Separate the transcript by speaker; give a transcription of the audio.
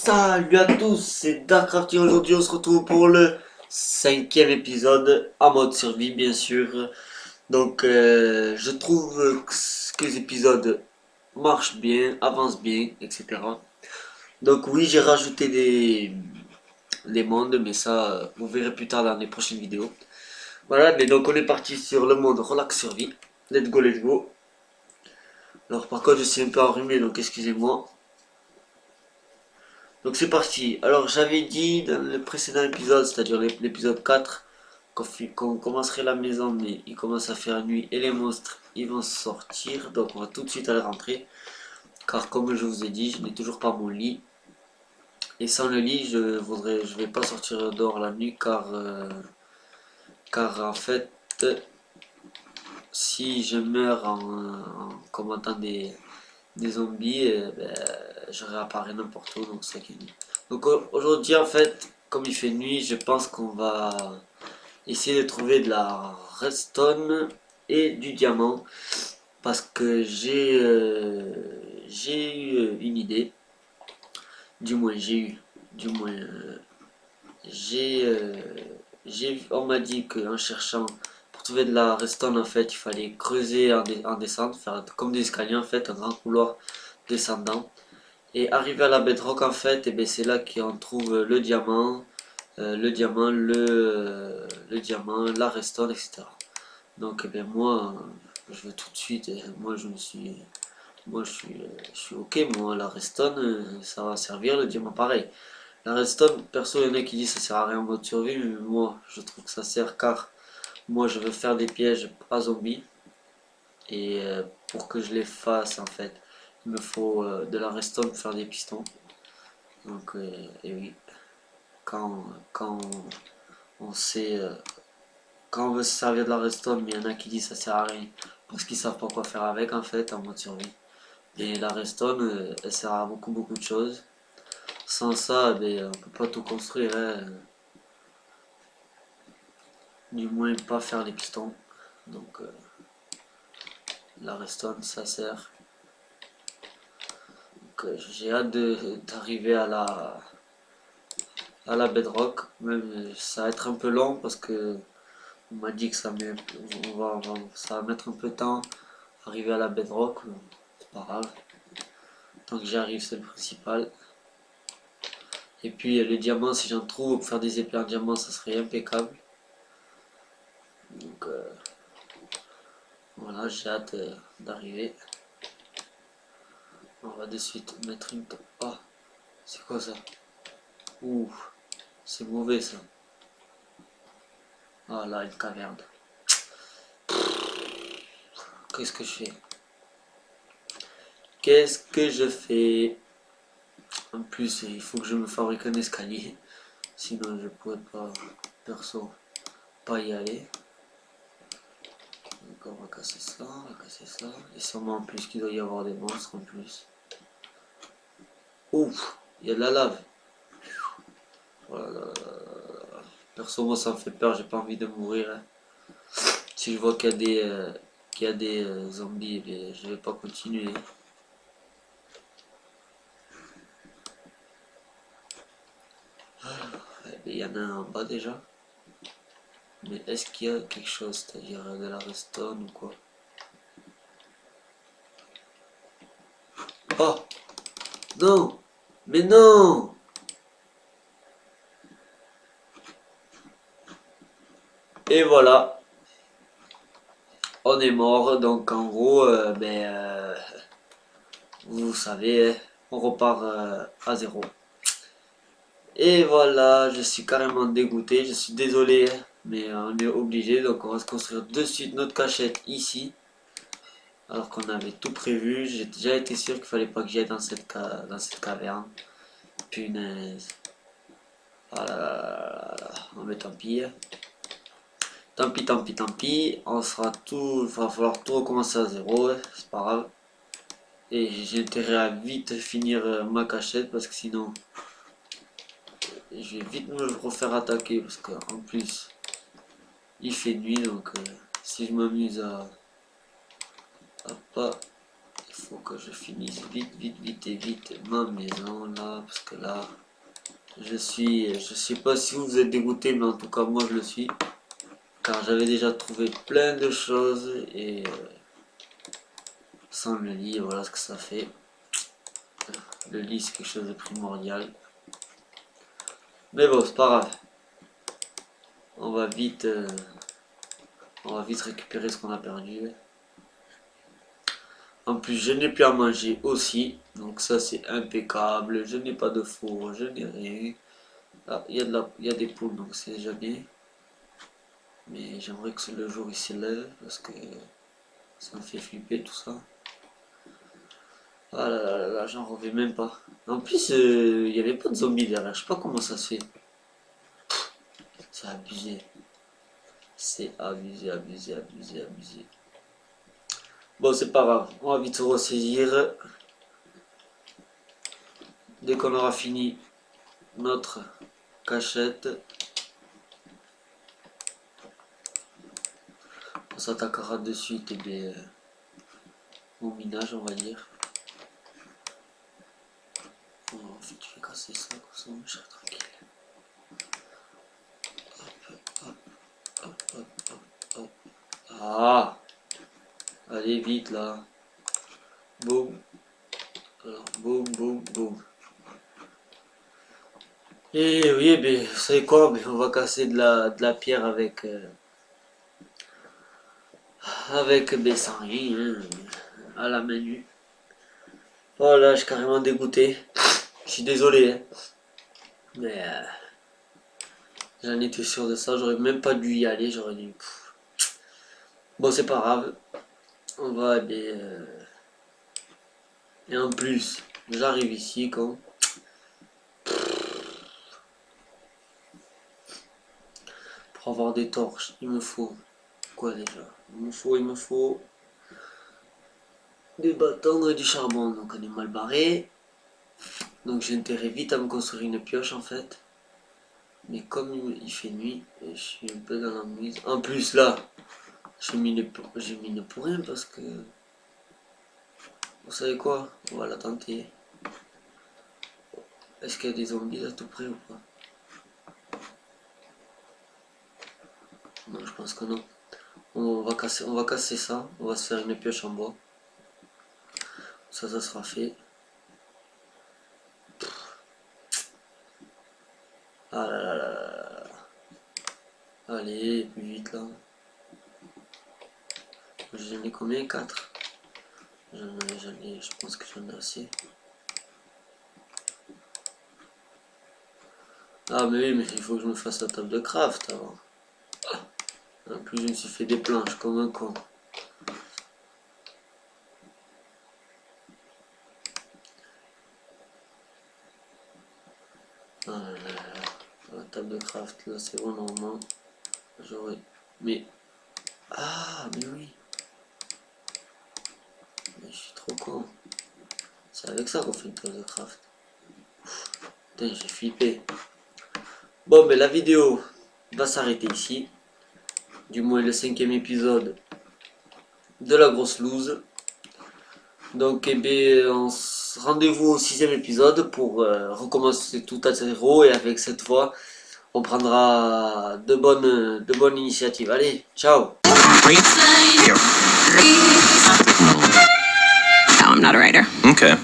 Speaker 1: Salut à tous, c'est Darkrafty. Aujourd'hui on se retrouve pour le cinquième épisode en mode survie bien sûr. Donc je trouve que les épisodes marchent bien, avancent bien, etc. Donc oui, j'ai rajouté des mondes, mais ça vous verrez plus tard dans les prochaines vidéos. Voilà, mais donc on est parti sur le mode relax survie. Let's go, let's go. Alors par contre je suis un peu enrhumé, donc excusez-moi. Donc c'est parti. Alors j'avais dit dans le précédent épisode, c'est-à-dire l'épisode 4, qu'on commencerait la maison, mais il commence à faire nuit et les monstres ils vont sortir. Donc on va tout de suite aller rentrer. Car comme je vous ai dit, je n'ai toujours pas mon lit. Et sans le lit, je vais pas sortir dehors la nuit car en fait, si je meurs en combattant des zombies, je réapparais n'importe où, donc c'est ça qui est dit. Donc aujourd'hui en fait, comme il fait nuit, je pense qu'on va essayer de trouver de la redstone et du diamant parce que j'ai eu une idée, du moins j'ai eu, du moins j'ai on m'a dit qu'en cherchant pour trouver de la redstone en fait il fallait creuser en descente, faire comme des escaliers en fait, un grand couloir descendant. Et arrivé à la bedrock en fait, et bien c'est là qu'on trouve le diamant, le diamant, la redstone, etc. Donc eh bien moi, je veux tout de suite, moi je suis ok, moi la redstone, ça va servir, le diamant pareil. La redstone, perso, il y en a qui disent que ça sert à rien en mode survie, mais moi je trouve que ça sert car moi je veux faire des pièges à zombies. Et pour que je les fasse en fait, il me faut de la redstone pour faire des pistons. Donc, et oui, quand, quand on sait, quand on veut se servir de la redstone, mais il y en a qui disent ça sert à rien parce qu'ils savent pas quoi faire avec en fait en mode survie. Et la redstone, elle sert à beaucoup de choses. Sans ça, on peut pas tout construire, hein. Du moins pas faire les pistons. Donc la redstone, ça sert. Donc j'ai hâte d'arriver à la bedrock. Même ça va être un peu long parce que on m'a dit que ça va mettre un peu de temps arriver à la bedrock, c'est pas grave. Tant que j'y arrive, c'est le principal. Et puis le diamant, si j'en trouve, pour faire des épées en diamant, ça serait impeccable. Donc voilà, j'ai hâte d'arriver. On va de suite mettre une... Oh, c'est quoi ça? Ouh, c'est mauvais ça. Ah là, une caverne. Qu'est-ce que je fais? Qu'est-ce que je fais? En plus, il faut que je me fabrique un escalier. Sinon, je pourrais pas, perso, pas y aller. Donc, on va casser ça, on va casser ça. Et sûrement en plus qu'il doit y avoir des monstres en plus. Ouf, il y a de la lave. Voilà. Perso, moi ça me fait peur, j'ai pas envie de mourir, hein. Si je vois qu'il y a des zombies, eh je vais pas continuer. Il y en a un en bas déjà. Mais est-ce qu'il y a quelque chose, c'est-à-dire de la redstone ou quoi? Oh non! Mais non! Et voilà, on est mort. Donc en gros, vous savez, hein, on repart à zéro. Et voilà, je suis carrément dégoûté, je suis désolé, hein, mais on est obligé. Donc on va se construire de suite notre cachette ici. Alors qu'on avait tout prévu, j'ai déjà été sûr qu'il fallait pas que j'aille dans dans cette caverne. Punaise. Ah là là là là. Oh, mais tant pis. Tant pis. On sera tout. Il va falloir tout recommencer à zéro. C'est pas grave. Et j'ai intérêt à vite finir ma cachette parce que sinon je vais vite me refaire attaquer parce qu'en plus il fait nuit donc si je m'amuse à pas faut que je finisse vite, vite, vite et vite ma maison là, parce que là, je sais pas si vous êtes dégoûté, mais en tout cas moi je le suis, car j'avais déjà trouvé plein de choses et sans le lit, voilà ce que ça fait. Le lit c'est quelque chose de primordial, mais bon c'est pas grave, on va vite récupérer ce qu'on a perdu. En plus, je n'ai plus à manger aussi, donc ça c'est impeccable. Je n'ai pas de four, je n'ai rien. Ah, il y a des poules, donc c'est déjà bien. Mais j'aimerais que le jour il s'élève parce que ça me fait flipper tout ça. Ah là là là, là j'en reviens même pas. En plus, il n'y avait pas de zombies derrière, je sais pas comment ça se fait. C'est abusé. C'est abusé, abusé, abusé, abusé. Bon, c'est pas grave, on va vite se ressaisir. Dès qu'on aura fini notre cachette, on s'attaquera de suite et bien, au minage, on va dire. Oh, en fait, je vais casser ça, comme ça, je serai tranquille. Hop, hop, hop, hop, hop, hop. Ah! Allez, vite, là. Boum. Alors, boum, boum, boum. Et oui, ben, vous savez quoi? Ben, on va casser de la pierre avec ben, sans rien, hein, à la main nue. Oh là, je suis carrément dégoûté. Je suis désolé, hein. Mais j'en étais sûr de ça, j'aurais même pas dû y aller, j'aurais dû. Bon, c'est pas grave. On va aller. Et en plus, j'arrive ici quand. Pour avoir des torches, il me faut. Quoi déjà? Il me faut des bâtons et du charbon. Donc on est mal barré. Donc j'ai intérêt vite à me construire une pioche en fait. Mais comme il fait nuit, je suis un peu dans la mouise. En plus là, j'ai mine pour rien parce que. Vous savez quoi? On va la tenter. Est-ce qu'il y a des zombies à tout près ou pas? Non, je pense que non. On va casser ça. On va se faire une pioche en bois. Ça sera fait. Ah là là là là là. Allez, plus vite là. J'en ai combien? 4. Je pense que j'en ai assez. Ah mais oui, mais il faut que je me fasse la table de craft avant. En plus, je me suis fait des planches comme un con. Ah là là là. La table de craft, là, c'est bon, normalement. J'aurais... Mais... Ah, mais oui. Mais je suis trop con. C'est avec ça qu'on fait une table de craft. Putain, j'ai flippé. Bon, mais la vidéo va s'arrêter ici. Du moins le 5e épisode de la grosse loose. Donc, eh bien, rendez-vous au 6e épisode pour recommencer tout à zéro. Et avec cette fois, on prendra de bonnes initiatives. Allez, ciao!
Speaker 2: No, I'm not a writer.
Speaker 3: Okay.